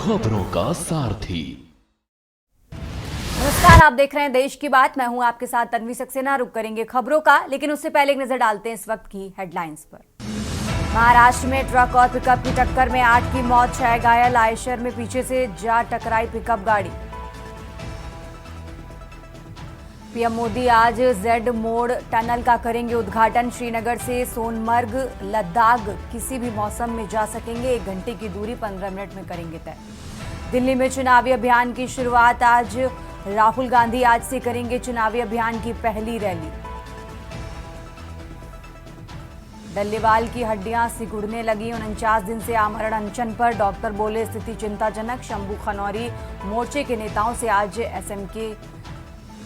खबरों का सारथी। नमस्कार, आप देख रहे हैं देश की बात। मैं हूं आपके साथ तन्वी सक्सेना। रुक करेंगे खबरों का, लेकिन उससे पहले एक नजर डालते हैं इस वक्त की हेडलाइंस पर। महाराष्ट्र में ट्रक और पिकअप की टक्कर में 8 की मौत, 6 घायल। आयशर में पीछे से जा टकराई पिकअप गाड़ी। पीएम मोदी आज जेड मोड़ टनल का करेंगे उद्घाटन। श्रीनगर से सोनमर्ग लद्दाख किसी भी मौसम में जा सकेंगे। 1 घंटे की दूरी 15 मिनट में करेंगे तय। दिल्ली में चुनावी अभियान की शुरुआत आज। राहुल गांधी आज से करेंगे चुनावी अभियान की पहली रैली। डल्लेवाल की हड्डियां सिकुड़ने लगी। 49 दिन से आमरण अनशन पर। डॉक्टर बोले स्थिति चिंताजनक। शंभू खनौरी मोर्चे के नेताओं से आज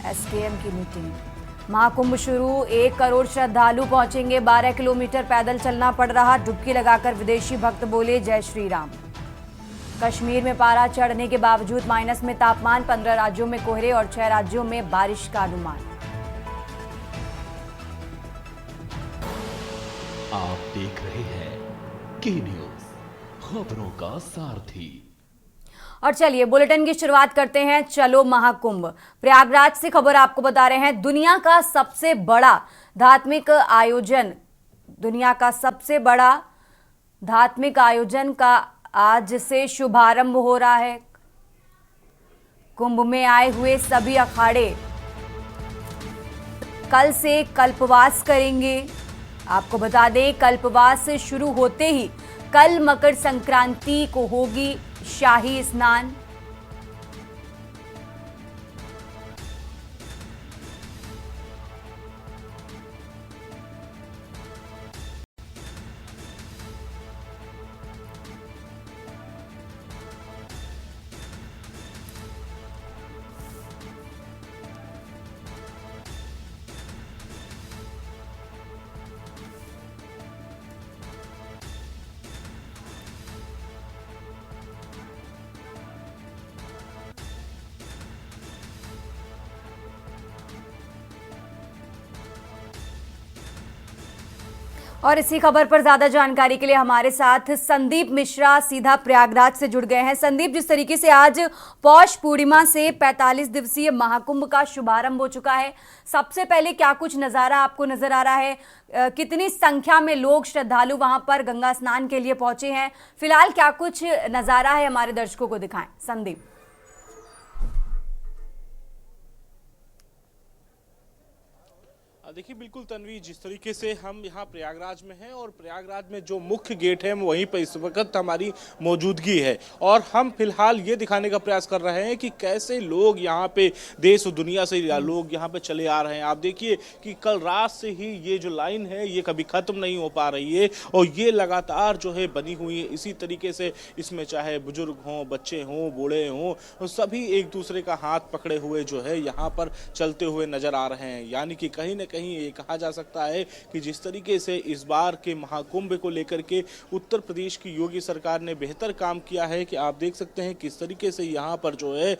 एसकेएम की मीटिंग। महाकुंभ शुरू, 1 करोड़ श्रद्धालु पहुंचेंगे। 12 किलोमीटर पैदल चलना पड़ रहा। डुबकी लगाकर विदेशी भक्त बोले जय श्री राम। कश्मीर में पारा चढ़ने के बावजूद माइनस में तापमान। 15 राज्यों में कोहरे और 6 राज्यों में बारिश का अनुमान। आप देख रहे हैं के न्यूज, खबरों का सारथी। और चलिए बुलेटिन की शुरुआत करते हैं। चलो महाकुंभ। प्रयागराज से खबर आपको बता रहे हैं। दुनिया का सबसे बड़ा धार्मिक आयोजन का आज से शुभारंभ हो रहा है। कुंभ में आए हुए सभी अखाड़े कल से कल्पवास करेंगे। आपको बता दें, कल्पवास शुरू होते ही कल मकर संक्रांति को होगी शाही स्नान। और इसी खबर पर ज्यादा जानकारी के लिए हमारे साथ संदीप मिश्रा सीधा प्रयागराज से जुड़ गए हैं। संदीप, जिस तरीके से आज पौष पूर्णिमा से 45 दिवसीय महाकुंभ का शुभारंभ हो चुका है, सबसे पहले क्या कुछ नजारा आपको नजर आ रहा है? कितनी संख्या में लोग श्रद्धालु वहां पर गंगा स्नान के लिए पहुंचे हैं? फिलहाल क्या कुछ नजारा है, हमारे दर्शकों को दिखाएं संदीप। देखिए बिल्कुल तन्वी, जिस तरीके से हम यहाँ प्रयागराज में हैं और प्रयागराज में जो मुख्य गेट है वहीं पर इस वक्त हमारी मौजूदगी है और हम फिलहाल ये दिखाने का प्रयास कर रहे हैं कि कैसे लोग यहाँ पे देश और दुनिया से लोग यहाँ पे चले आ रहे हैं। आप देखिए कि कल रात से ही ये जो लाइन है ये कभी ख़त्म नहीं हो पा रही है और ये लगातार जो है बनी हुई है। इसी तरीके से इसमें चाहे बुजुर्ग हों, बच्चे हों, बूढ़े हों, सभी एक दूसरे का हाथ पकड़े हुए जो है यहाँ पर चलते हुए नजर आ रहे हैं। यानी कि कहीं ना कहीं ये कहा जा सकता है कि जिस तरीके से इस बार के महाकुंभ को लेकर के उत्तर प्रदेश की योगी सरकार ने बेहतर काम किया है कि आप देख सकते हैं किस तरीके से यहाँ पर जो है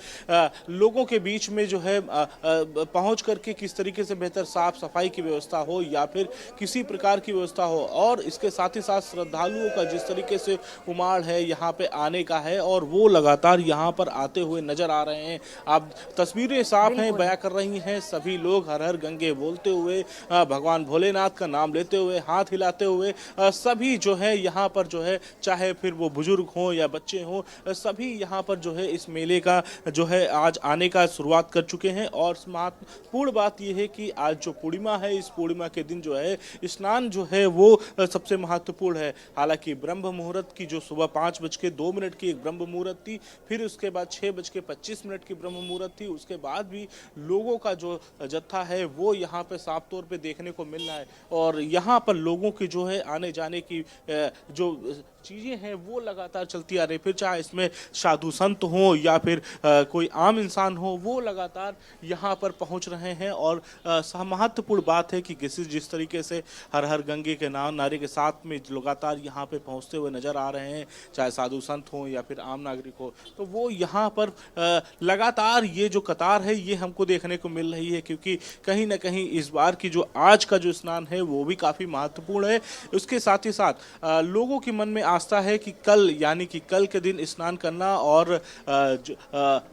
लोगों के बीच में जो है पहुंच करके किस तरीके से बेहतर साफ सफाई की व्यवस्था हो या फिर किसी प्रकार की व्यवस्था हो और इसके साथ ही साथ श्रद्धालुओं का जिस तरीके से उमाड़ है यहाँ पे आने का है और वो लगातार यहाँ पर आते हुए नजर आ रहे हैं। आप तस्वीरें साफ हैं, बयां कर रही हैं। सभी लोग हर हर गंगे बोलते हुए, भगवान भोलेनाथ का नाम लेते हुए, हाथ हिलाते हुए सभी जो है यहाँ पर जो है, चाहे फिर वो बुजुर्ग हों या बच्चे हों, सभी यहाँ पर जो है इस मेले का जो है आज आने का शुरुआत कर चुके हैं। और महत्वपूर्ण बात यह है कि आज जो पूर्णिमा है, इस पूर्णिमा के दिन जो है स्नान जो है वो सबसे महत्वपूर्ण है। हालांकि ब्रह्म मुहूर्त की जो सुबह 5:02 की एक ब्रह्म मुहूर्त थी, फिर उसके बाद 6:25 की ब्रह्म मुहूर्त थी। उसके बाद भी लोगों का जो जत्था है वो यहाँ पे साफ तौर पे देखने को मिल रहा है और यहाँ पर लोगों की जो है आने जाने की जो चीज़ें हैं वो लगातार चलती आ रही। फिर चाहे इसमें साधु संत हों या फिर कोई आम इंसान हो, वो लगातार यहाँ पर पहुँच रहे हैं। और महत्वपूर्ण बात है कि जिस तरीके से हर हर गंगे के नारे के साथ में लगातार यहाँ पे पहुँचते हुए नजर आ रहे हैं, चाहे साधु संत हों या फिर आम नागरिक हो, तो वो यहाँ पर लगातार ये जो कतार है ये हमको देखने को मिल रही है। क्योंकि कहीं ना कहीं इस बार की जो आज का जो स्नान है वो भी काफ़ी महत्वपूर्ण है। उसके साथ ही साथ लोगों के मन में आस्था है कि कल यानी कि कल के दिन स्नान करना और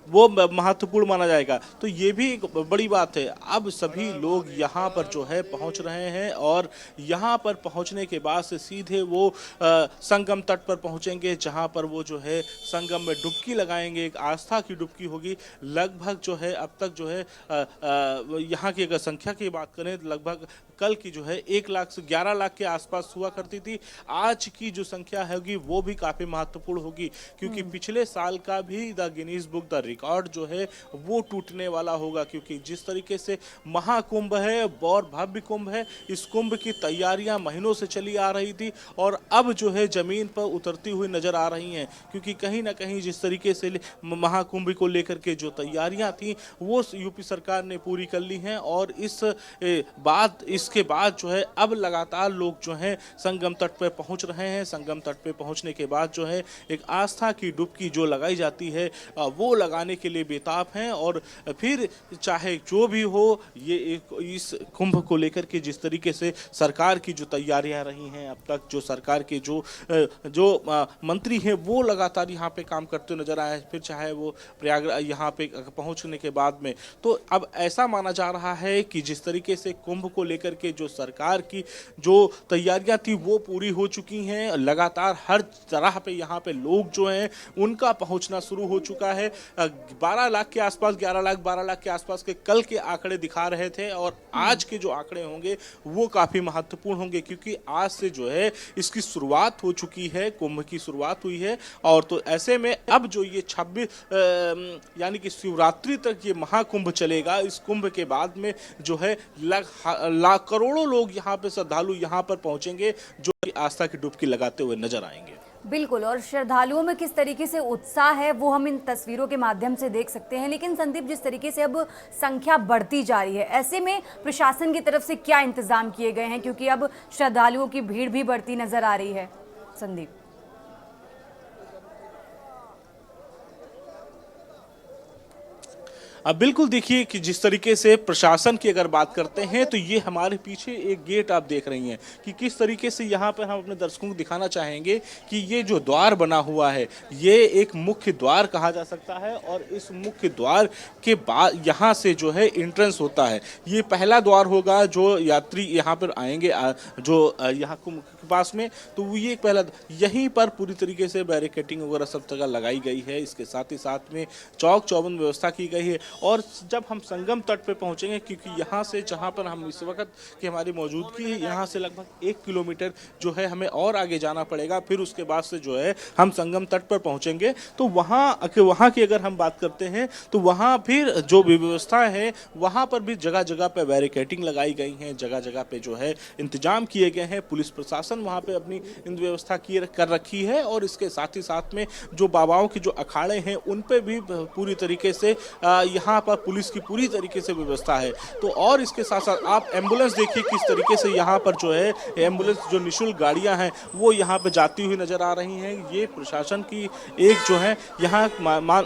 वो महत्वपूर्ण माना जाएगा। तो ये भी एक बड़ी बात है। अब सभी लोग यहाँ पर जो है पहुँच रहे हैं और यहाँ पर पहुँचने के बाद से सीधे वो संगम तट पर पहुँचेंगे, जहाँ पर वो जो है संगम में डुबकी लगाएंगे। एक आस्था की डुबकी होगी। लगभग जो है अब तक जो है यहाँ की अगर संख्या की बात करें तो लगभग कल की जो है 1 लाख से 11 लाख के आसपास हुआ करती थी। आज की जो संख्या होगी वो भी काफी महत्वपूर्ण होगी, क्योंकि पिछले साल का भी the Guinness book the record जो है वो टूटने वाला होगा। क्योंकि जिस तरीके से महाकुंभ है और भव्य कुंभ है, इस कुंभ की तैयारियां महीनों से चली आ रही थी और अब जो है जमीन पर उतरती हुई नजर आ रही हैं। क्योंकि कहीं ना कहीं जिस तरीके से महाकुंभ को लेकर के जो तैयारियां थी वो यूपी सरकार ने पूरी कर ली हैं और इसके बाद जो है अब लगातार लोग जो हैं संगम तट पर पहुंच रहे हैं। संगम तट पर पहुंचने के बाद जो है एक आस्था की डुबकी जो लगाई जाती है वो लगाने के लिए बेताब हैं। और फिर चाहे जो भी हो, ये इस कुंभ को लेकर के जिस तरीके से सरकार की जो तैयारियां रही हैं अब तक, जो सरकार के जो मंत्री हैं वो लगातार यहाँ पे काम करते नजर आए, फिर चाहे वो प्रयागराज यहाँ पे पहुंचने के बाद में। तो अब ऐसा माना जा रहा है कि जिस तरीके से कुंभ को लेकर के जो सरकार की जो तैयारियां थी वो पूरी हो चुकी हैं। लगातार हर तरह पे यहाँ पे लोग जो हैं उनका पहुंचना शुरू हो चुका है। 12 लाख के आसपास, 11 लाख 12 लाख के आसपास के कल के आंकड़े दिखा रहे थे और आज के जो आंकड़े होंगे वो काफी महत्वपूर्ण होंगे, क्योंकि आज से जो है इसकी शुरुआत हो चुकी है, कुंभ की शुरुआत हुई है। और तो ऐसे में अब जो ये 26 यानी कि शिवरात्रि तक ये महाकुंभ चलेगा। इस कुंभ के बाद में जो है लाख करोड़ों लोग यहाँ पे श्रद्धालु यहाँ पर पहुंचेंगे, जो आस्था की डुबकी लगाते हुए नजर आएंगे। बिल्कुल, और श्रद्धालुओं में किस तरीके से उत्साह है वो हम इन तस्वीरों के माध्यम से देख सकते हैं। लेकिन संदीप, जिस तरीके से अब संख्या बढ़ती जा रही है, ऐसे में प्रशासन की तरफ से क्या इंतजाम किए गए हैं, क्योंकि अब श्रद्धालुओं की भीड़ भी बढ़ती नजर आ रही है। संदीप, अब बिल्कुल देखिए कि जिस तरीके से प्रशासन की अगर बात करते हैं तो ये हमारे पीछे एक गेट आप देख रही हैं कि किस तरीके से यहाँ पर हम अपने दर्शकों को दिखाना चाहेंगे कि ये जो द्वार बना हुआ है ये एक मुख्य द्वार कहा जा सकता है। और इस मुख्य द्वार के बाद यहाँ से जो है एंट्रेंस होता है। ये पहला द्वार होगा जो यात्री यहाँ पर आएंगे, जो यहाँ कुंभ के पास में, तो ये एक पहला, यहीं पर पूरी तरीके से बैरिकेटिंग वगैरह सब जगह लगाई गई है। इसके साथ ही साथ में चौक चौबंद व्यवस्था की गई है। और जब हम संगम तट पे पहुंचेंगे, क्योंकि यहाँ से जहाँ पर हम इस वक्त की हमारी मौजूदगी है, यहाँ से लगभग 1 किलोमीटर जो है हमें और आगे जाना पड़ेगा। फिर उसके बाद से जो है हम संगम तट पर पहुंचेंगे। तो वहाँ की अगर हम बात करते हैं तो वहाँ फिर जो व्यवस्था है वहाँ पर भी जगह जगह पे बैरिकेटिंग लगाई गई है, जगह जगह पे जो है इंतजाम किए गए हैं। पुलिस प्रशासन वहाँ पे अपनी व्यवस्था कर रखी है। और इसके साथ ही साथ में जो बाबाओं के जो अखाड़े हैं उन पे भी पूरी तरीके से यहाँ पर पुलिस की पूरी तरीके से व्यवस्था है। तो और इसके साथ साथ आप एम्बुलेंस देखिए किस तरीके से यहाँ पर जो है एम्बुलेंस जो निःशुल्क गाड़ियाँ हैं वो यहाँ पे जाती हुई नजर आ रही हैं। ये प्रशासन की एक जो है यहाँ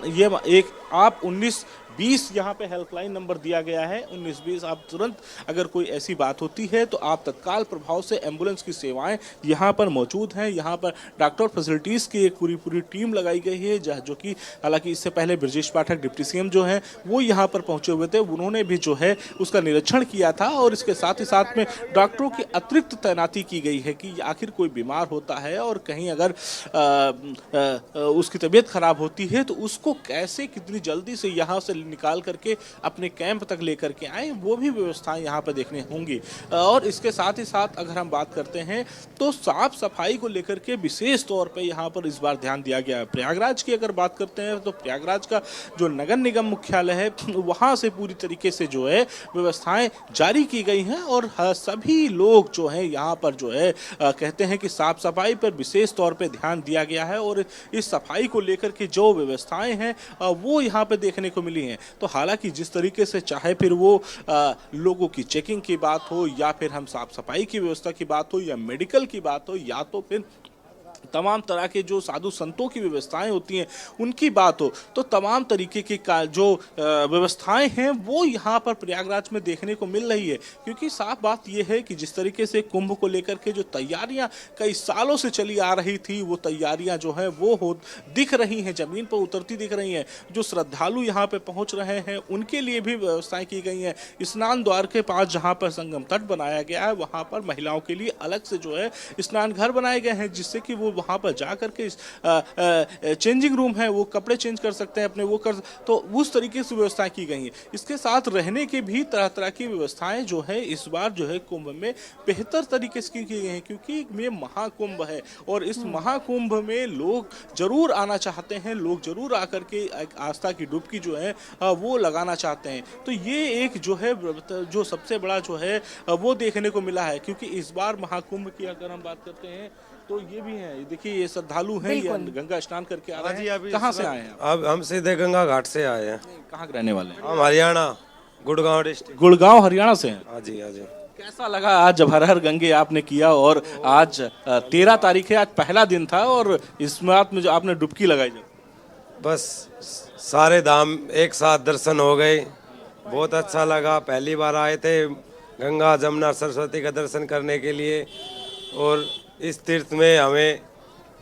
ये एक आप 1920 यहाँ पे हेल्पलाइन नंबर दिया गया है। 1920 आप तुरंत अगर कोई ऐसी बात होती है तो आप तत्काल प्रभाव से एम्बुलेंस की सेवाएं यहाँ पर मौजूद हैं। यहाँ पर डॉक्टर फैसिलिटीज़ की एक पूरी टीम लगाई गई है, जो कि हालांकि इससे पहले ब्रजेश पाठक डिप्टी सीएम जो हैं वो यहाँ पर पहुँचे हुए थे, उन्होंने भी जो है उसका निरीक्षण किया था। और इसके साथ ही साथ में डॉक्टरों की अतिरिक्त तैनाती की गई है कि आखिर कोई बीमार होता है और कहीं अगर उसकी तबीयत खराब होती है तो उसको कैसे कितनी जल्दी से यहाँ से निकाल करके अपने कैंप तक लेकर के आए, वो भी व्यवस्थाएं यहाँ पर देखने होंगी। और इसके साथ ही साथ अगर हम बात करते हैं तो साफ सफाई को लेकर के विशेष तौर पे यहाँ पर इस बार ध्यान दिया गया है। प्रयागराज की अगर बात करते हैं तो प्रयागराज का जो नगर निगम मुख्यालय है वहाँ से पूरी तरीके से जो है व्यवस्थाएं जारी की गई हैं। और सभी लोग जो है यहाँ पर जो है कहते हैं कि साफ सफाई पर विशेष तौर पर ध्यान दिया गया है। और इस सफाई को लेकर के जो व्यवस्थाएं हैं वो यहाँ पे देखने को मिली हैं। तो हालांकि जिस तरीके से चाहे फिर वो लोगों की चेकिंग की बात हो या फिर हम साफ सफाई की व्यवस्था की बात हो या मेडिकल की बात हो या तो फिर तमाम तरह के जो साधु संतों की व्यवस्थाएं होती हैं उनकी बात हो तो तमाम तरीके की जो व्यवस्थाएं हैं वो यहाँ पर प्रयागराज में देखने को मिल रही है। क्योंकि साफ बात यह है कि जिस तरीके से कुंभ को लेकर के जो तैयारियां कई सालों से चली आ रही थी वो तैयारियां जो है वो दिख रही हैं, जमीन पर उतरती दिख रही हैं। जो श्रद्धालु यहाँ पे पहुँच रहे हैं उनके लिए भी व्यवस्थाएं की गई हैं। स्नान द्वार के पास जहाँ पर संगम तट बनाया गया है वहाँ पर महिलाओं के लिए अलग से जो है स्नान घर बनाए गए हैं, जिससे कि वो वहाँ पर जा करके चेंजिंग रूम है वो कपड़े चेंज कर सकते हैं अपने, वो कर तो उस तरीके से व्यवस्थाएं की गई हैं। इसके साथ रहने की भी तरह तरह की व्यवस्थाएं जो है इस बार जो है कुंभ में बेहतर तरीके से की गई हैं। क्योंकि ये महाकुंभ है और इस महाकुंभ में लोग जरूर आना चाहते हैं, लोग जरूर आकर के एक आस्था की डुबकी जो है वो लगाना चाहते हैं। तो ये एक जो है जो सबसे बड़ा जो है वो देखने को मिला है। क्योंकि इस बार महाकुंभ की अगर हम बात करते हैं तो ये भी है, देखिए ये श्रद्धालु हैं, ये गंगा स्नान करके आ रहे हैं। कहाँ से आए हैं? अब हम सीधे गंगा घाट से आए हैं। कहाँ के रहने वाले हैं? हम हरियाणा, गुड़गांव डिस्ट्रिक्ट। गुड़गांव हरियाणा से हैं? हाँ जी, हाँ जी। कैसा लगा आज जब हर हर गंगे आपने किया और आज 13 तारीख है, आज पहला दिन था और इस बात में जो आपने डुबकी लगाई जब? बस सारे धाम एक साथ दर्शन हो गए, बहुत अच्छा लगा। पहली बार आए थे गंगा जमुना सरस्वती का दर्शन करने के लिए और इस तीर्थ में हमें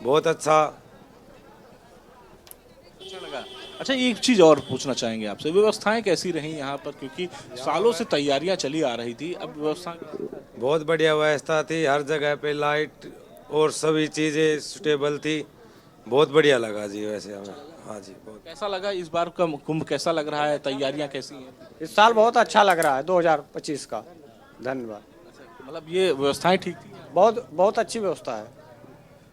बहुत अच्छा लगा। अच्छा एक चीज और पूछना चाहेंगे आपसे, व्यवस्थाएं कैसी रही यहाँ पर? क्योंकि सालों से तैयारियां चली आ रही थी, अब व्यवस्था बहुत बढ़िया व्यवस्था थी, हर जगह पे लाइट और सभी चीज़ें सुटेबल थी। बहुत बढ़िया लगा जी वैसे हमें। हाँ जी, बहुत। कैसा लगा इस बार का कुंभ, कैसा लग रहा है, तैयारियां कैसी हैं? इस साल बहुत अच्छा लग रहा है 2025 का। धन्यवाद। मतलब ये व्यवस्थाएं ठीक थी? बहुत बहुत अच्छी व्यवस्था है।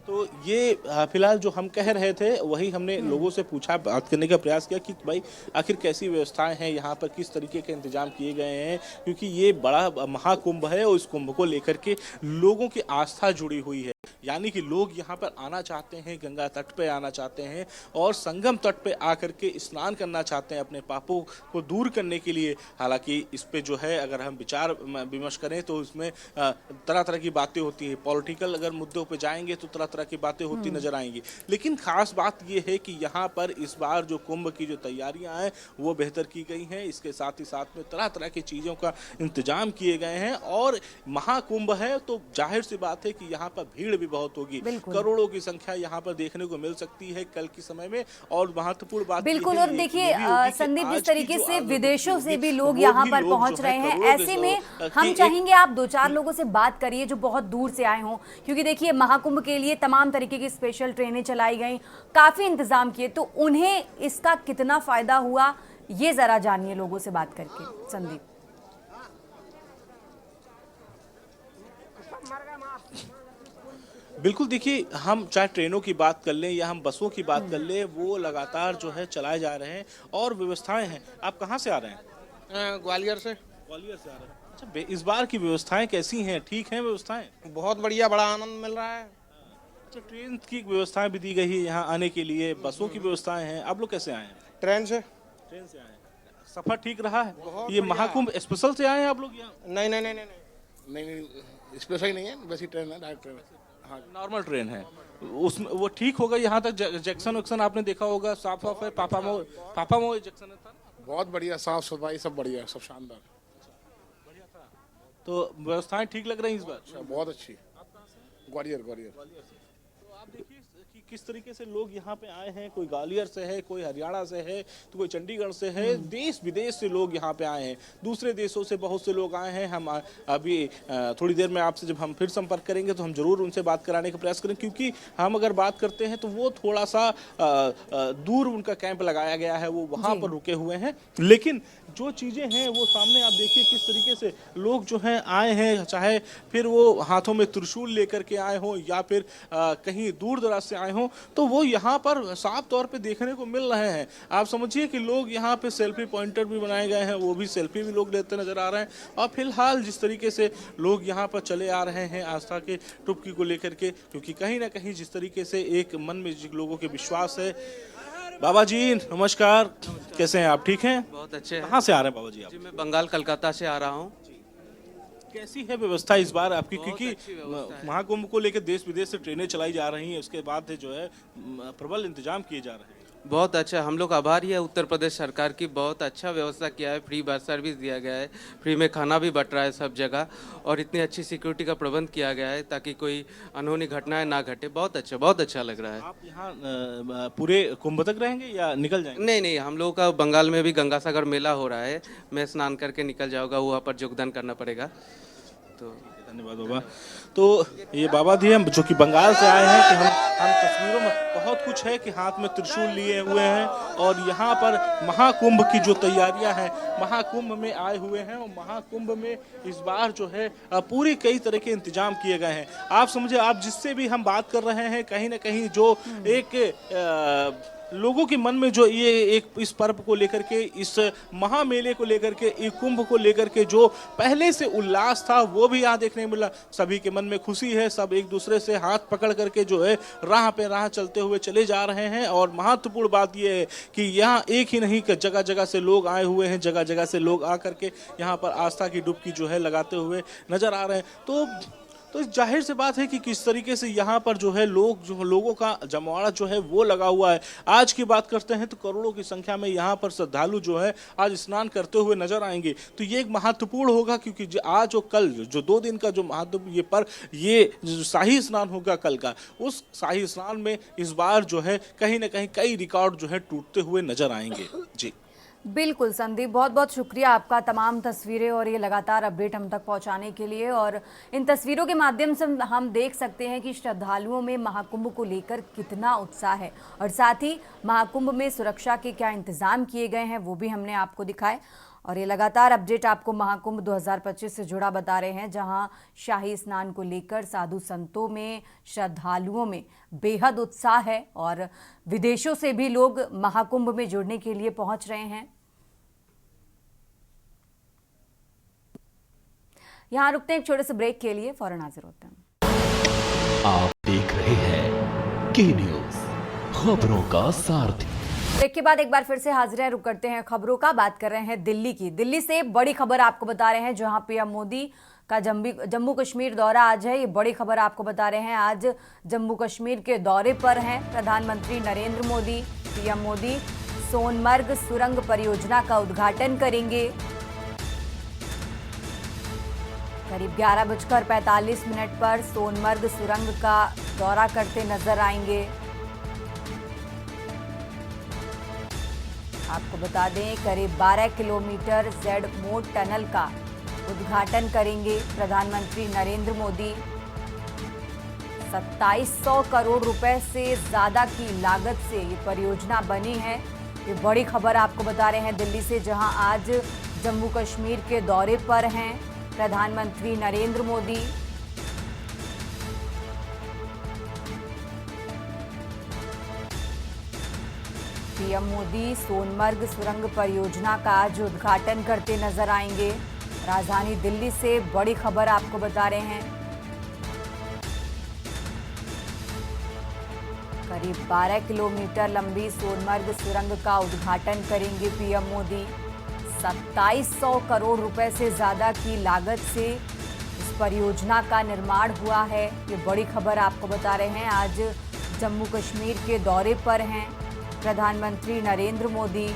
तो ये फिलहाल जो हम कह रहे थे वही हमने लोगों से पूछा, बात करने का प्रयास किया कि भाई आखिर कैसी व्यवस्थाएं हैं यहाँ पर, किस तरीके के इंतजाम किए गए हैं। क्योंकि ये बड़ा महाकुंभ है और इस कुंभ को लेकर के लोगों की आस्था जुड़ी हुई है। यानी कि लोग यहाँ पर आना चाहते हैं, गंगा तट पे आना चाहते हैं और संगम तट पे आकर के स्नान करना चाहते हैं अपने पापों को दूर करने के लिए। हालांकि इस पे जो है अगर हम विचार विमर्श करें तो इसमें तरह तरह की बातें होती हैं। पॉलिटिकल अगर मुद्दों पे जाएंगे तो तरह तरह की बातें होती नजर आएंगी। लेकिन खास बात यह है कि यहाँ पर इस बार जो कुंभ की जो तैयारियां हैं वो बेहतर की गई हैं। इसके साथ ही साथ में तरह तरह की चीज़ों का इंतजाम किए गए हैं और महाकुंभ है तो जाहिर सी बात है कि यहाँ पर भीड़ भी बहुत होगी। करोड़ों की संख्या यहाँ पर देखने को मिल सकती है कल के समय में। और महत्वपूर्ण बात बिल्कुल, और देखिए संदीप, जिस तरीके से विदेशों से भी लोग यहाँ पर पहुंच रहे हैं, ऐसे में हम चाहेंगे आप दो चार लोगों से बात करिए जो बहुत दूर से आए हों। क्योंकि देखिए महाकुंभ के लिए तमाम तरीके की स्पेशल ट्रेनें चलाई गई, काफी इंतजाम किए, तो उन्हें इसका कितना फायदा हुआ ये जरा जानिए लोगों से बात करके। संदीप, बिल्कुल, देखिए हम चाहे ट्रेनों की बात कर लें या हम बसों की बात कर लें, वो लगातार जो है चलाए जा रहे हैं और व्यवस्थाएं हैं। आप कहाँ से आ रहे हैं? ग्वालियर से। ग्वालियर से आ रहे हैं। अच्छा, इस बार की व्यवस्थाएं कैसी हैं? ठीक हैं व्यवस्थाएं? बहुत बढ़िया, बड़ा आनंद मिल रहा है। अच्छा, ट्रेन की व्यवस्थाएं भी दी गई है यहाँ आने के लिए, बसों की व्यवस्थाएं हैं। आप लोग कैसे आए हैं? ट्रेन से। ट्रेन से आए हैं। सफर ठीक रहा है? ये महाकुंभ स्पेशल से आए हैं आप लोग यहाँ? नहीं नहीं नहीं नहीं नहीं, स्पेशल ही नहीं है, वैसी ट्रेन है, डायरेक्ट ट्रेन है। हाँ, नॉर्मल ट्रेन है। उसमें वो ठीक होगा? यहाँ तक जंक्शन वक्शन आपने देखा होगा, साफ साफ है? पापामो जंक्शन था ना? बहुत बढ़िया, साफ सफाई सब बढ़िया, सब शानदार। तो व्यवस्थाएं ठीक लग रही हैं इस बार? अच्छा, बहुत अच्छी। ग्वालियर। तो आप देखिए कि किस तरीके से लोग यहाँ पे आए हैं। कोई ग्वालियर से है, कोई हरियाणा से है, तो कोई चंडीगढ़ से है। देश विदेश से लोग यहाँ पे आए हैं, दूसरे देशों से बहुत से लोग आए हैं। हम अभी थोड़ी देर में आपसे जब हम फिर संपर्क करेंगे तो हम जरूर उनसे बात कराने का प्रयास करें। क्योंकि हम अगर बात करते हैं तो वो थोड़ा सा दूर उनका कैंप लगाया गया है, वो वहाँ पर रुके हुए हैं। लेकिन जो चीज़ें हैं वो सामने आप देखिए किस तरीके से लोग जो हैं आए हैं, चाहे फिर वो हाथों में त्रिशूल लेकर के आए हों या फिर कहीं दूर दराज से आए हों, तो वो यहाँ पर साफ तौर पे देखने को मिल रहे हैं। आप समझिए कि लोग यहाँ पे सेल्फी पॉइंटर भी बनाए गए हैं, वो भी सेल्फी भी लोग लेते नजर आ रहे हैं। और फिलहाल जिस तरीके से लोग यहाँ पर चले आ रहे हैं आस्था के डुबकी को लेकर के, क्योंकि कहीं ना कहीं जिस तरीके से एक मन में लोगों के विश्वास है। बाबा जी नमस्कार, कैसे हैं आप? ठीक हैं? बहुत अच्छे हैं। कहाँ से आ रहे हैं बाबा जी आप? जी मैं बंगाल कलकत्ता से आ रहा हूँ। कैसी है व्यवस्था इस बार आपकी, बहुत क्योंकि अच्छी व्यवस्था है। महाकुंभ को लेकर देश विदेश से ट्रेनें चलाई जा रही हैं, उसके बाद जो है प्रबल इंतजाम किए जा रहे हैं। बहुत अच्छा, हम लोग आभारी है उत्तर प्रदेश सरकार की, बहुत अच्छा व्यवस्था किया है, फ्री बस सर्विस दिया गया है, फ्री में खाना भी बट रहा है सब जगह, और इतनी अच्छी सिक्योरिटी का प्रबंध किया गया है ताकि कोई अनहोनी घटनाएं ना घटे। बहुत अच्छा लग रहा है। आप यहाँ पूरे कुंभ तक रहेंगे या निकल जाएंगे? नहीं, हम लोगों का बंगाल में भी गंगासागर मेला हो रहा है, मैं स्नान करके निकल जाऊंगा, वहाँ पर योगदान करना पड़ेगा। तो धन्यवाद बाबा। तो ये बाबा जी हम जो कि बंगाल से आए हैं कि हम तस्वीरों में बहुत कुछ है कि हाथ में त्रिशूल लिए हुए हैं और यहाँ पर महाकुंभ की जो तैयारियां हैं, महाकुंभ में आए हुए हैं और महाकुंभ में इस बार जो है पूरी कई तरह के इंतजाम किए गए हैं। आप समझे, आप जिससे भी हम बात कर रहे हैं, कहीं ना कहीं जो एक लोगों के मन में जो ये एक इस पर्व को लेकर के, इस महामेले को लेकर के, इस कुंभ को लेकर के जो पहले से उल्लास था वो भी यहाँ देखने मिला। सभी के मन में खुशी है, सब एक दूसरे से हाथ पकड़ करके जो है राह चलते हुए चले जा रहे हैं। और महत्वपूर्ण बात ये है कि यहाँ एक ही नहीं, जगह जगह से लोग आए हुए हैं, जगह जगह से लोग आकर के यहाँ पर आस्था की डुबकी जो है लगाते हुए नजर आ रहे हैं। तो जाहिर सी बात है कि किस तरीके से यहाँ पर जो है लोगों का जमावड़ा जो है वो लगा हुआ है। आज की बात करते हैं तो करोड़ों की संख्या में यहाँ पर श्रद्धालु जो है आज स्नान करते हुए नजर आएंगे। तो ये एक महत्वपूर्ण होगा, क्योंकि आज और कल जो 2 दिन का जो ये जो शाही स्नान होगा कल का, उस शाही स्नान में इस बार जो है कहीं ना कहीं कई रिकॉर्ड जो है टूटते हुए नजर आएंगे। जी बिल्कुल संदीप, बहुत बहुत शुक्रिया आपका तमाम तस्वीरें और ये लगातार अपडेट हम तक पहुंचाने के लिए। और इन तस्वीरों के माध्यम से हम देख सकते हैं कि श्रद्धालुओं में महाकुंभ को लेकर कितना उत्साह है और साथ ही महाकुंभ में सुरक्षा के क्या इंतजाम किए गए हैं वो भी हमने आपको दिखाए। और ये लगातार अपडेट आपको महाकुंभ 2025 से जुड़ा बता रहे हैं, जहां शाही स्नान को लेकर साधु संतों में, श्रद्धालुओं में बेहद उत्साह है और विदेशों से भी लोग महाकुंभ में जुड़ने के लिए पहुंच रहे हैं। यहां रुकते हैं एक छोटे से ब्रेक के लिए, फौरन हाजिर होते हैं। आप देख रहे हैं के न्यूज, खबरों का सारथी। ब्रेक के बाद एक बार फिर से हाजिर हैं, रुक करते हैं खबरों का। बात कर रहे हैं दिल्ली की। दिल्ली से बड़ी खबर आपको बता रहे हैं, जहां पीएम मोदी का जम्मू कश्मीर दौरा आज है। ये बड़ी खबर आपको बता रहे हैं, आज जम्मू कश्मीर के दौरे पर हैं प्रधानमंत्री नरेंद्र मोदी। पीएम मोदी सोनमर्ग सुरंग परियोजना का उद्घाटन करेंगे। करीब 11:45 पर सोनमर्ग सुरंग का दौरा करते नजर आएंगे। आपको बता दें, करीब 12 किलोमीटर जेड मोड टनल का उद्घाटन करेंगे प्रधानमंत्री नरेंद्र मोदी। 2700 करोड़ रुपए से ज्यादा की लागत से ये परियोजना बनी है। ये बड़ी खबर आपको बता रहे हैं दिल्ली से, जहां आज जम्मू कश्मीर के दौरे पर हैं प्रधानमंत्री नरेंद्र मोदी। पीएम मोदी सोनमर्ग सुरंग परियोजना का आज उद्घाटन करते नजर आएंगे। राजधानी दिल्ली से बड़ी खबर आपको बता रहे हैं, करीब 12 किलोमीटर लंबी सोनमर्ग सुरंग का उद्घाटन करेंगे पीएम मोदी। 2700 करोड़ रुपए से ज्यादा की लागत से इस परियोजना का निर्माण हुआ है। ये बड़ी खबर आपको बता रहे हैं, आज जम्मू कश्मीर के दौरे पर हैं प्रधानमंत्री नरेंद्र मोदी।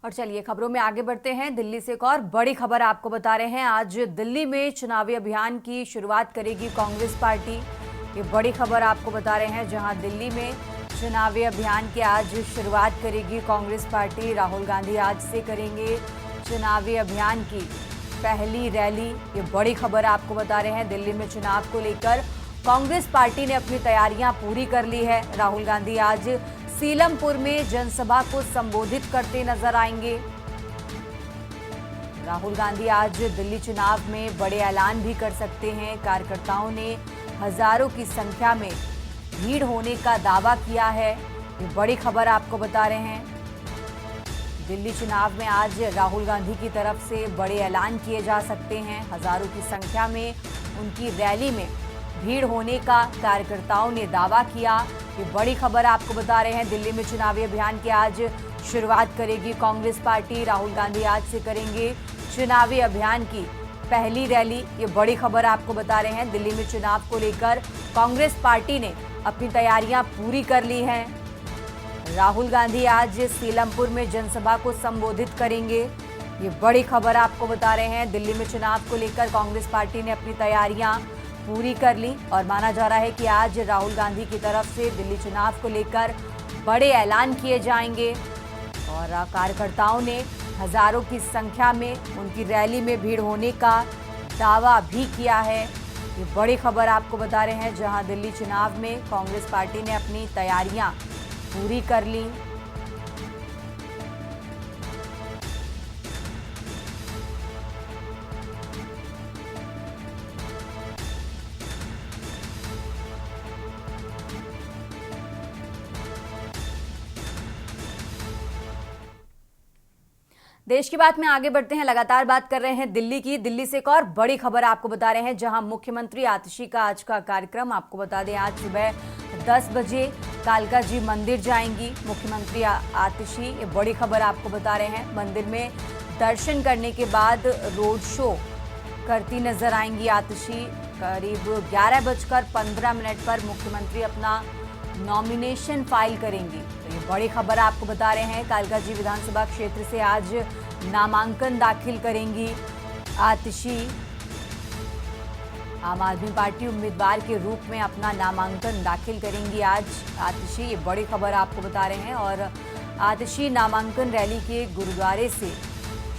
और चलिए खबरों में आगे बढ़ते हैं। दिल्ली से एक और बड़ी खबर आपको बता रहे हैं। आज दिल्ली में चुनावी अभियान की शुरुआत करेगी कांग्रेस पार्टी। ये बड़ी खबर आपको बता रहे हैं, जहां दिल्ली में चुनावी अभियान की आज शुरुआत करेगी कांग्रेस पार्टी। राहुल गांधी आज से करेंगे चुनावी अभियान की पहली रैली। ये बड़ी खबर आपको बता रहे हैं। दिल्ली में चुनाव को लेकर कांग्रेस पार्टी ने अपनी तैयारियां पूरी कर ली है। राहुल गांधी आज सीलमपुर में जनसभा को संबोधित करते नजर आएंगे। राहुल गांधी आज दिल्ली चुनाव में बड़े ऐलान भी कर सकते हैं। कार्यकर्ताओं ने हजारों की संख्या में भीड़ होने का दावा किया है। ये बड़ी खबर आपको बता रहे हैं। दिल्ली चुनाव में आज राहुल गांधी की तरफ से बड़े ऐलान किए जा सकते हैं। हजारों की संख्या में उनकी रैली में भीड़ होने का कार्यकर्ताओं ने दावा किया। ये बड़ी खबर आपको बता रहे हैं। दिल्ली में चुनावी अभियान की आज शुरुआत करेगी कांग्रेस पार्टी। राहुल गांधी आज से करेंगे चुनावी अभियान की पहली रैली। ये बड़ी खबर आपको बता रहे हैं। दिल्ली में चुनाव को लेकर कांग्रेस पार्टी ने अपनी तैयारियां पूरी कर ली हैं। राहुल गांधी आज सीलमपुर में जनसभा को संबोधित करेंगे। ये बड़ी खबर आपको बता रहे हैं। दिल्ली में चुनाव को लेकर कांग्रेस पार्टी ने अपनी तैयारियां पूरी कर ली और माना जा रहा है कि आज राहुल गांधी की तरफ से दिल्ली चुनाव को लेकर बड़े ऐलान किए जाएंगे और कार्यकर्ताओं ने हजारों की संख्या में उनकी रैली में भीड़ होने का दावा भी किया है। ये बड़ी खबर आपको बता रहे हैं, जहां दिल्ली चुनाव में कांग्रेस पार्टी ने अपनी तैयारियां पूरी कर ली। देश की बात में आगे बढ़ते हैं। लगातार बात कर रहे हैं दिल्ली की। दिल्ली से एक और बड़ी खबर आपको बता रहे हैं, जहां मुख्यमंत्री आतिशी का आज का कार्यक्रम आपको बता दें। आज सुबह 10 बजे कालका जी मंदिर जाएंगी मुख्यमंत्री आतिशी। ये बड़ी खबर आपको बता रहे हैं। मंदिर में दर्शन करने के बाद रोड शो करती नजर आएंगी आतिशी। करीब 11:15 पर मुख्यमंत्री अपना नॉमिनेशन फाइल करेंगी। तो ये बड़ी खबर आपको बता रहे हैं। कालका जी विधानसभा क्षेत्र से आज नामांकन दाखिल करेंगी आतिशी। आम आदमी पार्टी उम्मीदवार के रूप में अपना नामांकन दाखिल करेंगी आज आतिशी। ये बड़ी खबर आपको बता रहे हैं। और आतिशी नामांकन रैली के गुरुद्वारे से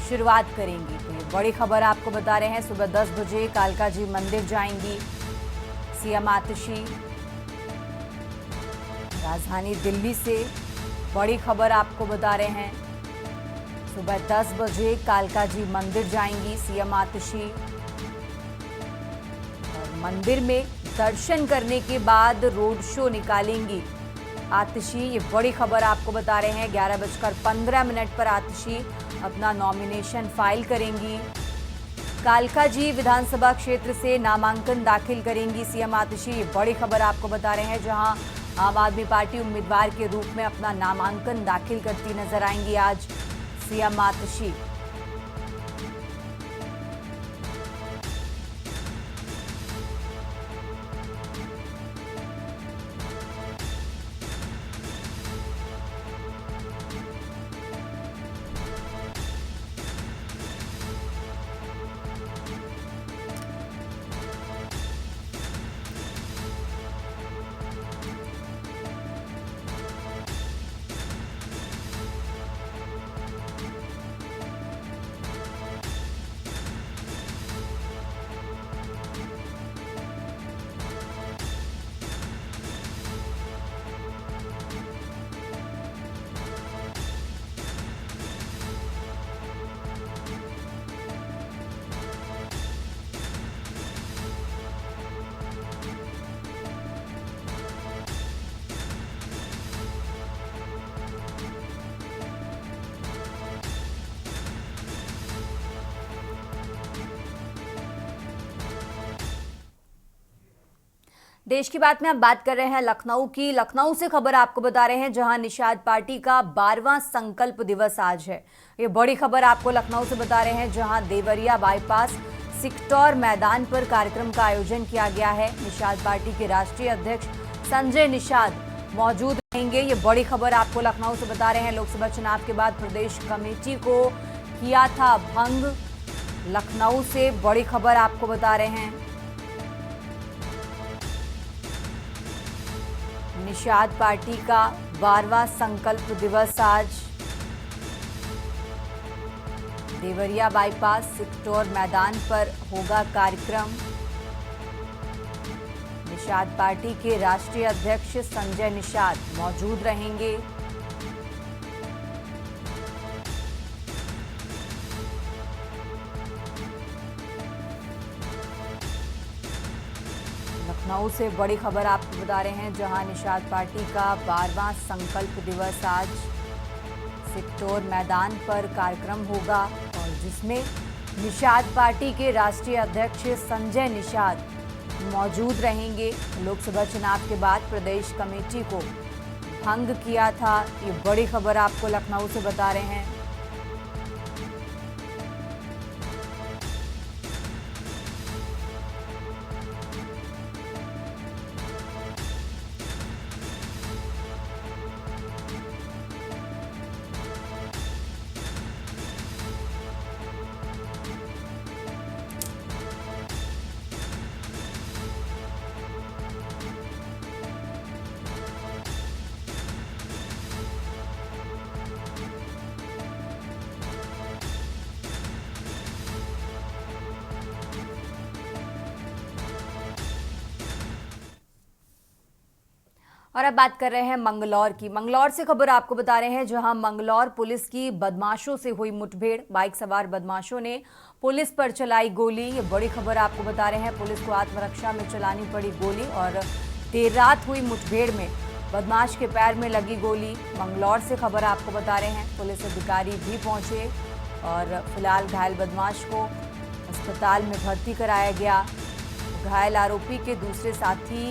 शुरुआत करेंगी। तो ये बड़ी खबर आपको बता रहे हैं। सुबह 10 बजे कालका जी मंदिर जाएंगी सीएम आतिशी। राजधानी दिल्ली से बड़ी खबर आपको बता रहे हैं। सुबह 10 बजे कालका जी मंदिर जाएंगी सीएम आतिशी और मंदिर में दर्शन करने के बाद रोड शो निकालेंगी आतिशी। ये बड़ी खबर आपको बता रहे हैं। 11:15 पर आतिशी अपना नॉमिनेशन फाइल करेंगी। कालका जी विधानसभा क्षेत्र से नामांकन दाखिल करेंगी सीएम आतिशी। ये बड़ी खबर आपको बता रहे हैं, जहां आम आदमी पार्टी उम्मीदवार के रूप में अपना नामांकन दाखिल करती नजर आएंगी आज सीएम आतिशी। देश की बात में अब बात कर रहे हैं लखनऊ की। लखनऊ से खबर आपको बता रहे हैं, जहां निषाद पार्टी का 12वां संकल्प दिवस आज है। ये बड़ी खबर आपको लखनऊ से बता रहे हैं, जहां देवरिया बाईपास सिक्टौर मैदान पर कार्यक्रम का आयोजन किया गया है। निषाद पार्टी के राष्ट्रीय अध्यक्ष संजय निषाद मौजूद रहेंगे। ये बड़ी खबर आपको लखनऊ से बता रहे हैं। लोकसभा चुनाव के बाद प्रदेश कमेटी को किया था भंग। लखनऊ से बड़ी खबर आपको बता रहे हैं। निषाद पार्टी का 12वां संकल्प दिवस आज देवरिया बाईपास सिक्टोर मैदान पर होगा कार्यक्रम। निषाद पार्टी के राष्ट्रीय अध्यक्ष संजय निषाद मौजूद रहेंगे। लखनऊ से बड़ी खबर आपको बता रहे हैं, जहां निषाद पार्टी का 12वां संकल्प दिवस आज सिक्टोर मैदान पर कार्यक्रम होगा और जिसमें निषाद पार्टी के राष्ट्रीय अध्यक्ष संजय निषाद मौजूद रहेंगे। लोकसभा चुनाव के बाद प्रदेश कमेटी को भंग किया था। ये बड़ी खबर आपको लखनऊ से बता रहे हैं। और अब बात कर रहे हैं मंगलौर की। मंगलौर से खबर आपको बता रहे हैं, जहां मंगलौर पुलिस की बदमाशों से हुई मुठभेड़। बाइक सवार बदमाशों ने पुलिस पर चलाई गोली। ये बड़ी खबर आपको बता रहे हैं। पुलिस को आत्मरक्षा में चलानी पड़ी गोली और देर रात हुई मुठभेड़ में बदमाश के पैर में लगी गोली। मंगलौर से खबर आपको बता रहे हैं। पुलिस अधिकारी भी पहुंचे और फिलहाल घायल बदमाश को अस्पताल में भर्ती कराया गया। घायल आरोपी के दूसरे साथी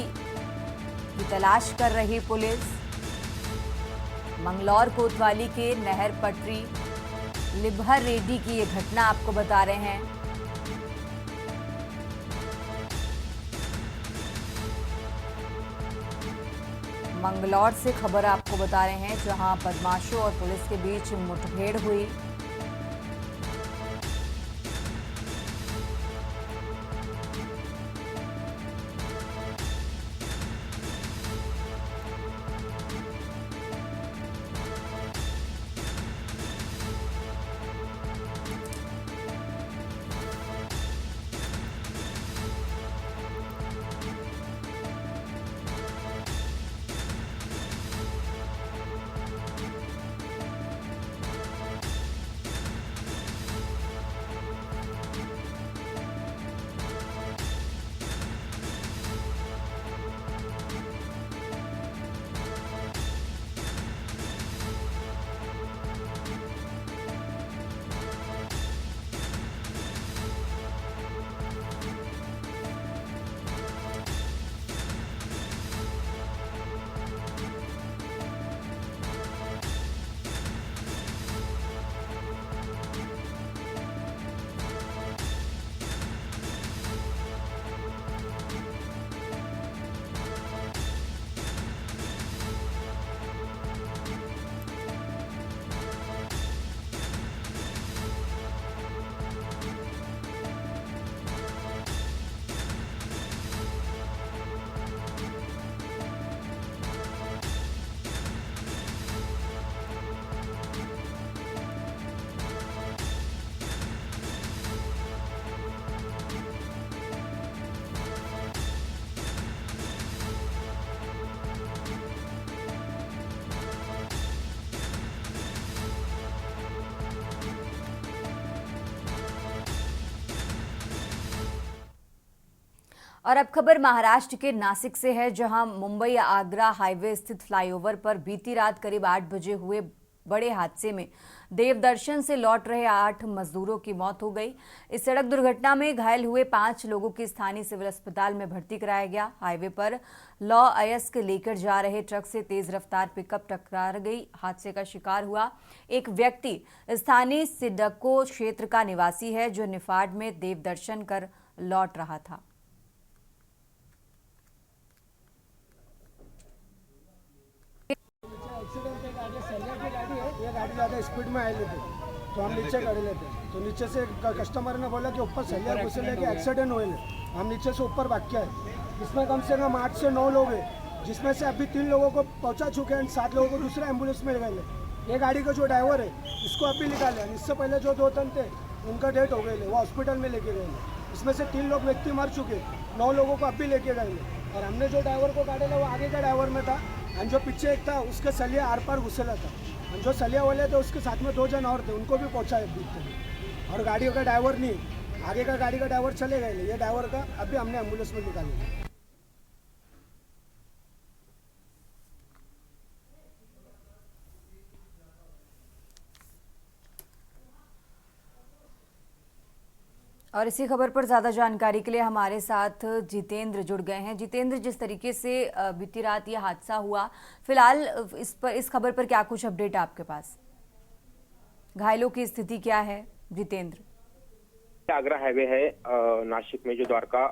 की तलाश कर रही पुलिस। मंगलौर कोतवाली के नहर पटरी लिबहर रेडी की ये घटना आपको बता रहे हैं। मंगलौर से खबर आपको बता रहे हैं, जहां बदमाशों और पुलिस के बीच मुठभेड़ हुई। और अब खबर महाराष्ट्र के नासिक से है, जहां मुंबई आगरा हाईवे स्थित फ्लाईओवर पर बीती रात करीब 8 बजे हुए बड़े हादसे में देवदर्शन से लौट रहे 8 मजदूरों की मौत हो गई। इस सड़क दुर्घटना में घायल हुए 5 लोगों की स्थानीय सिविल अस्पताल में भर्ती कराया गया। हाईवे पर लॉ अयस्क लेकर जा रहे ट्रक से तेज रफ्तार पिकअप टकरा गई। हादसे का शिकार हुआ एक व्यक्ति स्थानीय सिडको क्षेत्र का निवासी है, जो निफाड में देवदर्शन कर लौट रहा था। एक्सीडेंट एक आगे सरिया की गाड़ी है, ये गाड़ी ज़्यादा स्पीड में आई लेते तो हम नीचे खड़े लेते, तो नीचे से कस्टमर ने बोला कि ऊपर सरिया घुसे लेके एक्सीडेंट हुए, हम नीचे से ऊपर भाग के आए। इसमें कम से कम 8 से 9 लोग हैं, जिसमें से अभी 3 लोगों को पहुंचा चुके हैं, 7 लोगों को दूसरे एम्बुलेंस में गए। ये गाड़ी का जो ड्राइवर है इसको अभी निकाले, इससे पहले जो 2 तन थे उनका डेथ हो गए, वो हॉस्पिटल में लेके गए। इसमें से 3 लोग व्यक्ति मर चुके, 9 लोगों को अभी लेके गए। और हमने जो ड्राइवर को काटेला वो आगे का ड्राइवर में था, और जो पीछे एक था उसके सलिया आर पार घुसेला था, और जो सलिया वाले थे उसके साथ में 2 जन और थे, उनको भी पहुँचाए बीच। और गाड़ी का ड्राइवर नहीं, आगे का गाड़ी का ड्राइवर चले गए, ये ड्राइवर का अभी हमने एम्बुलेंस में निकाले। और इसी खबर पर ज़्यादा जानकारी के लिए हमारे साथ जितेंद्र जुड़ गए हैं। जितेंद्र, जिस तरीके से बीती रात ये हादसा हुआ, फिलहाल इस खबर पर क्या कुछ अपडेट आपके पास? घायलों की स्थिति क्या है जितेंद्र? आगरा हाईवे है, नासिक में जो द्वारका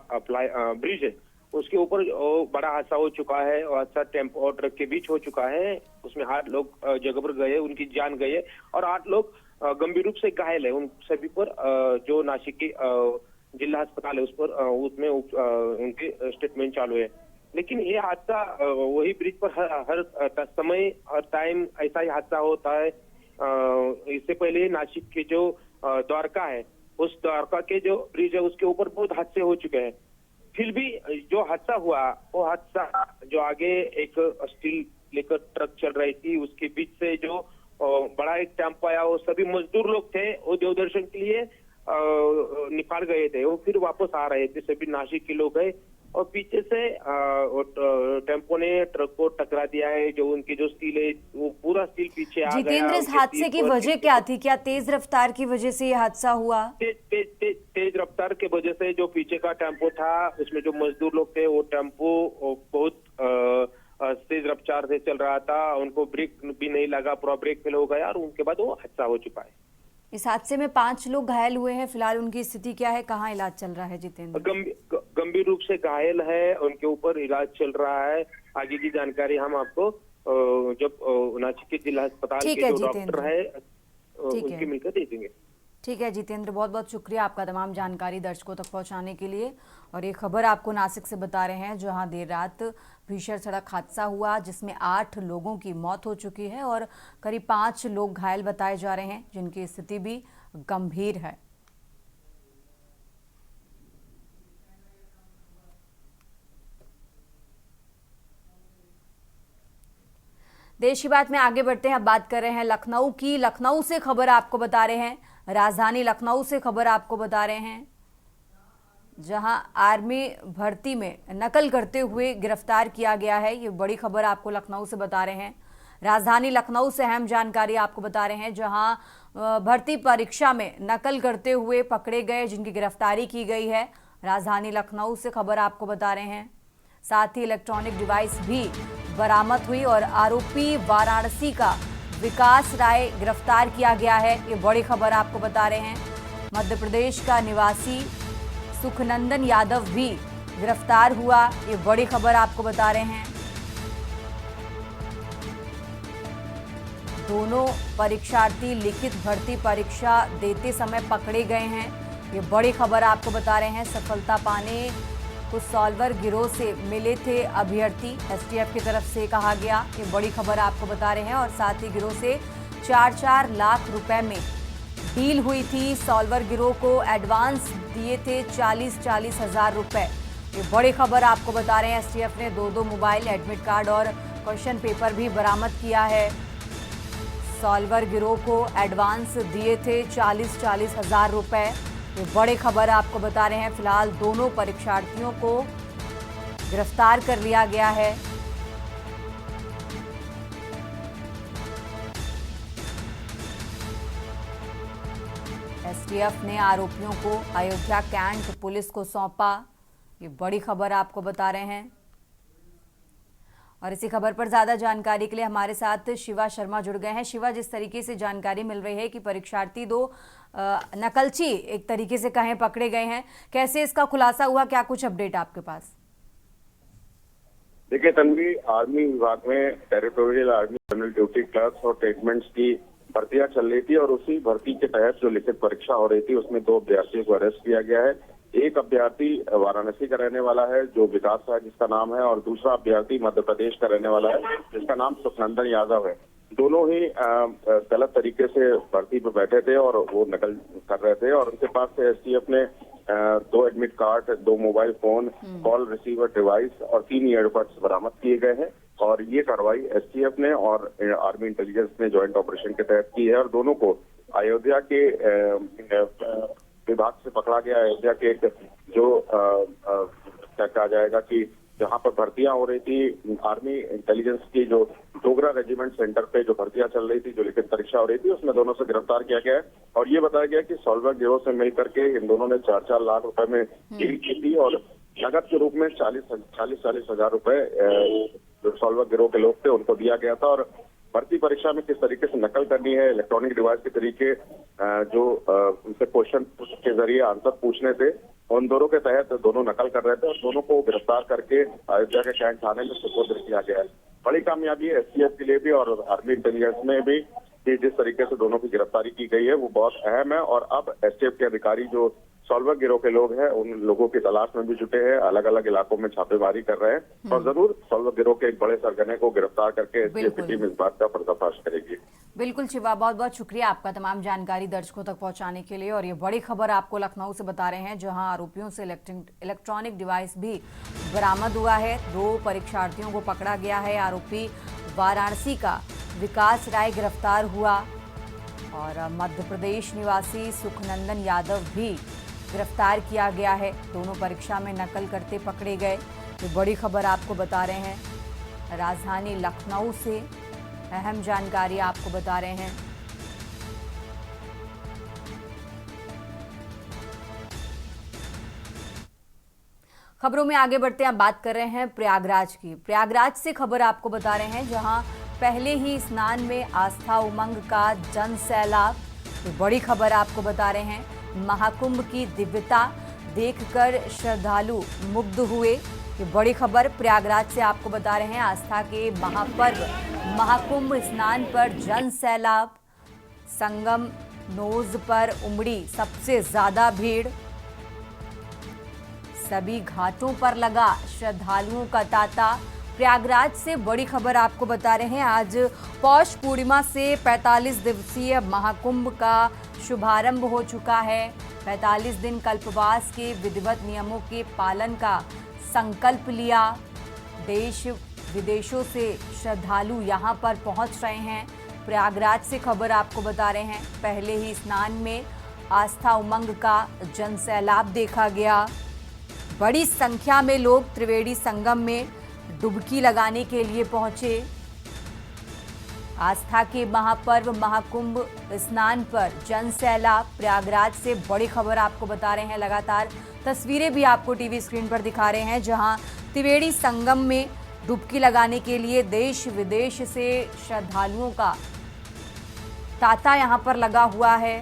ब्रिज है उसके ऊपर बड़ा हादसा हो चुका है, और हादसा टेम्पो और ट्रक के बीच हो चुका है। उसमें 8 लोग जगह पर गए, उनकी जान गई, और 8 लोग गंभीर रूप से घायल है। उन सभी पर जो नासिक की जिला अस्पताल है उस पर उसमें उनके स्टेटमेंट चालू है। लेकिन ये हादसा वही ब्रिज पर हर समय हर टाइम ऐसा ही हादसा होता है। इससे पहले नासिक के जो द्वारका है, उस द्वारका के जो ब्रिज है उसके ऊपर बहुत हादसे हो चुके हैं। फिर भी जो हादसा हुआ, वो हादसा जो आगे एक स्टील लेकर ट्रक चल रही थी, उसके बीच से जो बड़ा एक टेम्पो आया, वो सभी मजदूर लोग थे, वो देव दर्शन के लिए निकाल गए थे, वो फिर वापस आ रहे थे, सभी नासिक के लोग गए, और पीछे से टेम्पो ने ट्रक को टकरा दिया है। जो उनकी जो स्टील है वो पूरा स्टील पीछे आ गया। जितेंद्र, इस हादसे की वजह क्या थी? क्या तेज रफ्तार की वजह से ये हादसा हुआ? तेज रफ्तार के वजह से जो पीछे का टेम्पो था उसमें जो मजदूर लोग थे, वो टेम्पो बहुत तेज रफ्तार से चल रहा था, उनको ब्रेक भी नहीं लगा, पूरा ब्रेक फेल हो गया, और उनके बाद वो हादसा हो चुका है। इस हादसे में 5 लोग घायल हुए हैं, फिलहाल उनकी स्थिति क्या है, कहाँ इलाज चल रहा है जितेंद्र? गंभीर रूप से घायल है, उनके ऊपर इलाज चल रहा है। आगे की जानकारी हम आपको जब नासिक के जिला अस्पताल के जो डॉक्टर है उनकी मिलकर दे देंगे। ठीक है जितेंद्र, बहुत बहुत शुक्रिया आपका तमाम जानकारी दर्शकों तक पहुंचाने के लिए। और ये खबर आपको नासिक से बता रहे हैं, जहां देर रात भीषण सड़क हादसा हुआ जिसमें 8 लोगों की मौत हो चुकी है और करीब 5 लोग घायल बताए जा रहे हैं, जिनकी स्थिति भी गंभीर है। देश की बात में आगे बढ़ते हैं, अब बात कर रहे हैं लखनऊ की। लखनऊ से खबर आपको बता रहे हैं, राजधानी लखनऊ से खबर आपको बता रहे हैं, जहां आर्मी भर्ती में नकल करते हुए गिरफ्तार किया गया है। ये बड़ी खबर आपको लखनऊ से बता रहे हैं। राजधानी लखनऊ से अहम जानकारी आपको बता रहे हैं, जहां भर्ती परीक्षा में नकल करते हुए पकड़े गए, जिनकी गिरफ्तारी की गई है। राजधानी लखनऊ से खबर आपको बता रहे हैं। साथ ही इलेक्ट्रॉनिक डिवाइस भी बरामद हुई और आरोपी वाराणसी का विकास राय गिरफ्तार किया गया है। ये बड़ी खबर आपको बता रहे हैं। मध्य प्रदेश का निवासी सुखनंदन यादव भी गिरफ्तार हुआ, ये बड़ी खबर आपको बता रहे हैं। दोनों परीक्षार्थी लिखित भर्ती परीक्षा देते समय पकड़े गए हैं, ये बड़ी खबर आपको बता रहे हैं। सफलता पाने कुछ सॉल्वर गिरोह से मिले थे अभ्यर्थी, एसटीएफ की तरफ से कहा गया, ये बड़ी खबर आपको बता रहे हैं। और साथ ही गिरोह से 4-4 लाख रुपए में डील हुई थी। सॉल्वर गिरोह को एडवांस दिए थे 40-40 हजार रुपए, ये बड़ी खबर आपको बता रहे हैं। एसटीएफ ने 2 मोबाइल, एडमिट कार्ड और क्वेश्चन पेपर भी बरामद किया है। सॉल्वर गिरोह को एडवांस दिए थे 40-40 हजार रुपए, ये बड़ी खबर आपको बता रहे हैं। फिलहाल दोनों परीक्षार्थियों को गिरफ्तार कर लिया गया है। एसटीएफ ने आरोपियों को अयोध्या कैंट पुलिस को सौंपा, ये बड़ी खबर आपको बता रहे हैं। और इसी खबर पर ज्यादा जानकारी के लिए हमारे साथ शिवा शर्मा जुड़ गए हैं। शिवा, जिस तरीके से जानकारी मिल रही है कि परीक्षार्थी 2 नकलची एक तरीके से कहें पकड़े गए हैं, कैसे इसका खुलासा हुआ, क्या कुछ अपडेट आपके पास? देखिए तन्वी, आर्मी विभाग में territorial army general duty clerks और ट्रीटमेंट्स की भर्तियां चल रही थी और उसी भर्ती के तहत जो लिखित परीक्षा हो रही थी उसमें 2 अभ्यर्थियों को अरेस्ट किया गया है। एक अभ्यर्थी वाराणसी का रहने वाला है जो विकास है जिसका नाम है, और दूसरा अभ्यर्थी मध्य प्रदेश का रहने वाला है जिसका नाम सुखनंदन यादव है। दोनों ही गलत तरीके से भर्ती पर बैठे थे और वो नकल कर रहे थे और उनके पास से एसटीएफ ने 2 admit card, 2 mobile phone, call receiver device और 3 ईयरबड्स बरामद किए गए हैं। और ये कार्रवाई एसटीएफ ने और आर्मी इंटेलिजेंस ने ज्वाइंट ऑपरेशन के तहत की है और दोनों को अयोध्या के विभाग से पकड़ा गया। अयोध्या के एक जो क्या कहा जाएगा कि जहां पर भर्तियां हो रही थी, आर्मी इंटेलिजेंस की जो डोगरा रेजिमेंट सेंटर पे जो भर्तियां चल रही थी, जो लिखित परीक्षा हो रही थी, उसमें दोनों से गिरफ्तार किया गया है। और ये बताया गया कि सॉल्वर गिरोह से मिल करके इन दोनों ने 4-4 लाख रुपए में डील की थी और नगद के रूप में 40 हजार रुपए जो सॉल्वर गिरोह के लोग थे उनको दिया गया था। और भर्ती परीक्षा में किस तरीके से नकल करनी है, इलेक्ट्रॉनिक डिवाइस के तरीके जो उनसे क्वेश्चन के जरिए आंसर पूछने थे, उन दोनों के तहत दोनों नकल कर रहे थे और दोनों को गिरफ्तार करके अयोध्या के कैंट थाने में सुपुर्द किया गया है। बड़ी कामयाबी है एसटीएफ के लिए भी और आर्मी इंटेलिजेंस में भी कि जिस तरीके से दोनों की गिरफ्तारी की गई है वो बहुत अहम है। और अब एसटीएफ के अधिकारी जो सॉल्वर गिरोह के लोग हैं उन लोगों की तलाश में भी जुटे हैं, अलग अलग इलाकों में छापेमारी कर रहे हैं और जरूर सॉल्वर गिरोह के एक बड़े सरगने को गिरफ्तार करके एसटीएफ की टीम इस बात का पर्दाफाश करेगी। बिल्कुल शिवा, बहुत बहुत शुक्रिया आपका तमाम जानकारी दर्शकों तक पहुंचाने के लिए। और ये बड़ी खबर आपको लखनऊ से बता रहे हैं जहां आरोपियों से इलेक्ट्रॉनिक डिवाइस भी बरामद हुआ है। 2 परीक्षार्थियों को पकड़ा गया है। आरोपी वाराणसी का विकास राय गिरफ्तार हुआ और मध्य प्रदेश निवासी सुखनंदन यादव भी गिरफ्तार किया गया है। दोनों परीक्षा में नकल करते पकड़े गए। ये बड़ी खबर आपको बता रहे हैं राजधानी लखनऊ से, अहम जानकारी आपको बता रहे हैं। खबरों में आगे बढ़ते हैं, बात कर रहे हैं प्रयागराज की। प्रयागराज से खबर आपको बता रहे हैं जहां पहले ही स्नान में आस्था उमंग का जन सैलाब। ये बड़ी खबर आपको बता रहे हैं। महाकुंभ की दिव्यता देखकर श्रद्धालु मुग्ध हुए। ये बड़ी खबर प्रयागराज से आपको बता रहे हैं। आस्था के महापर्व महाकुंभ स्नान पर जन सैलाब। संगम नोज पर उमड़ी सबसे ज्यादा भीड़। सभी घाटों पर लगा श्रद्धालुओं का तांता। प्रयागराज से बड़ी खबर आपको बता रहे हैं। आज पौष पूर्णिमा से 45 दिवसीय महाकुंभ का शुभारंभ हो चुका है। 45 दिन कल्पवास के विधिवत नियमों के पालन का संकल्प लिया। देश विदेशों से श्रद्धालु यहां पर पहुंच रहे हैं। प्रयागराज से खबर आपको बता रहे हैं। पहले ही स्नान में आस्था उमंग का जनसैलाब देखा गया। बड़ी संख्या में लोग त्रिवेणी संगम में डुबकी लगाने के लिए पहुंचे। आस्था के महापर्व महाकुंभ स्नान पर जन सैलाब। प्रयागराज से बड़ी खबर आपको बता रहे हैं। लगातार तस्वीरें भी आपको टीवी स्क्रीन पर दिखा रहे हैं जहां त्रिवेणी संगम में डुबकी लगाने के लिए देश विदेश से श्रद्धालुओं का तांता यहां पर लगा हुआ है।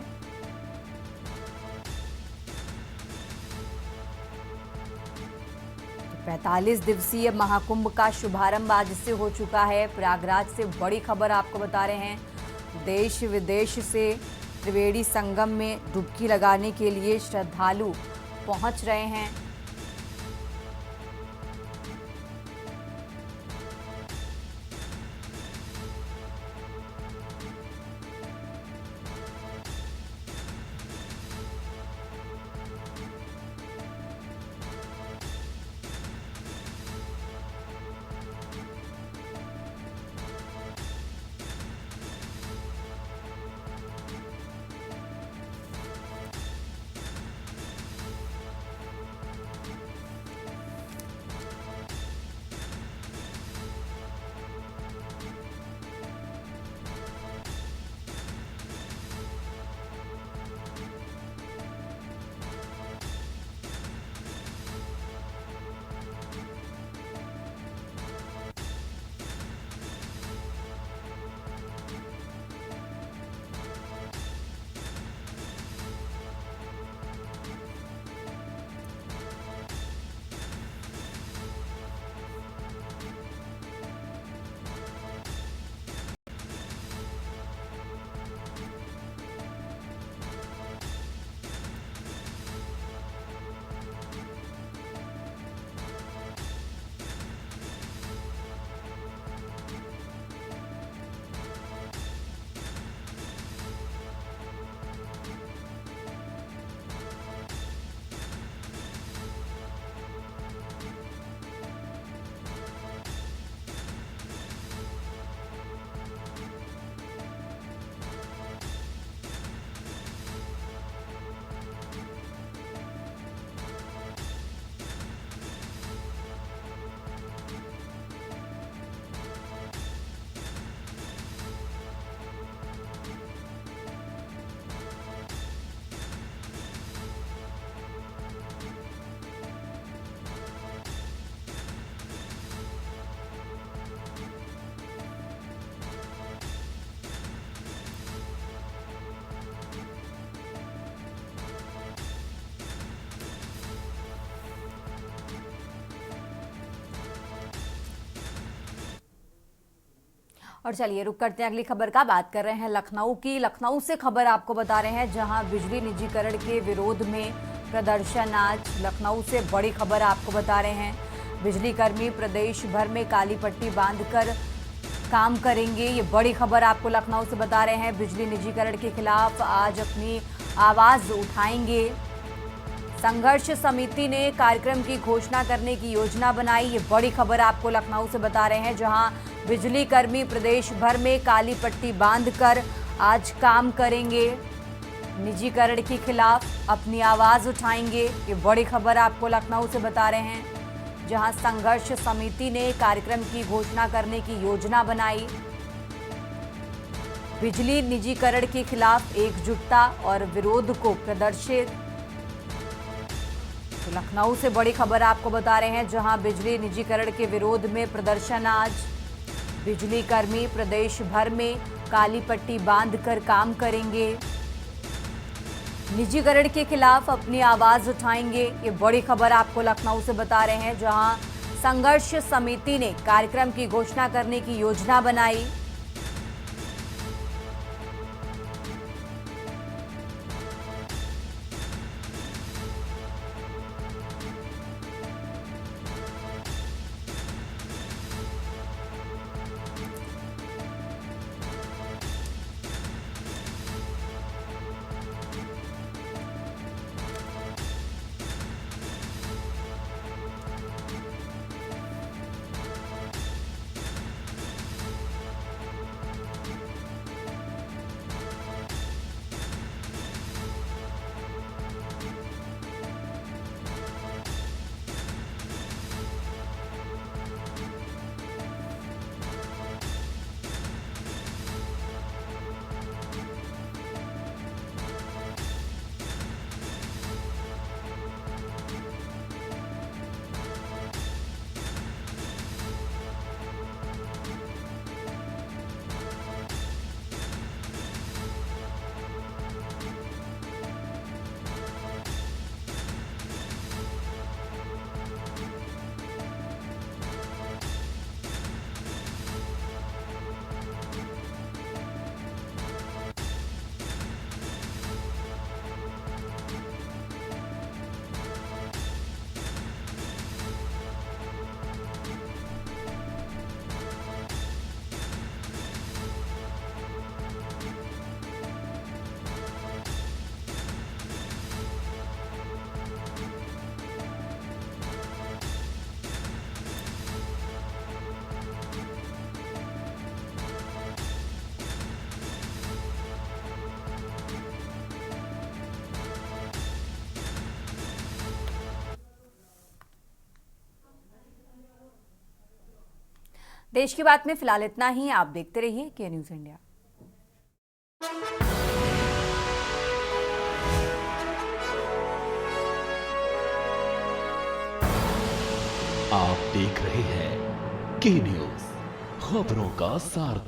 तो 45 दिवसीय महाकुंभ का शुभारंभ आज से हो चुका है। प्रयागराज से बड़ी खबर आपको बता रहे हैं। देश विदेश से त्रिवेणी संगम में डुबकी लगाने के लिए श्रद्धालु पहुंच रहे हैं। और चलिए रुक करते हैं अगली खबर का। बात कर रहे हैं लखनऊ की। लखनऊ से खबर आपको बता रहे हैं, जहां बिजली निजीकरण के विरोध में प्रदर्शन आज। लखनऊ से बड़ी खबर आपको बता रहे हैं, बिजली कर्मी प्रदेश भर में काली पट्टी बांधकर काम करेंगे। ये बड़ी खबर आपको लखनऊ से बता रहे हैं। बिजली निजीकरण के खिलाफ आज अपनी आवाज उठाएंगे। संघर्ष समिति ने कार्यक्रम की घोषणा करने की योजना बनाई। ये बड़ी खबर आपको लखनऊ से बता रहे हैं, जहां बिजली कर्मी प्रदेश भर में काली पट्टी बांधकर आज काम करेंगे। निजीकरण के खिलाफ अपनी आवाज उठाएंगे। ये बड़ी खबर आपको लखनऊ से बता रहे हैं, जहां संघर्ष समिति ने कार्यक्रम की घोषणा करने की योजना बनाई। बिजली निजीकरण के खिलाफ एकजुटता और विरोध को प्रदर्शित। तो लखनऊ से बड़ी खबर आपको बता रहे हैं, जहां बिजली निजीकरण के विरोध में प्रदर्शन आज। बिजली कर्मी प्रदेश भर में काली पट्टी बांधकर काम करेंगे। निजीकरण के खिलाफ अपनी आवाज उठाएंगे। ये बड़ी खबर आपको लखनऊ से बता रहे हैं, जहां संघर्ष समिति ने कार्यक्रम की घोषणा करने की योजना बनाई। देश की बात में फिलहाल इतना ही। आप देखते रहिए के न्यूज़ इंडिया। आप देख रहे हैं के न्यूज़, खबरों का सारथी।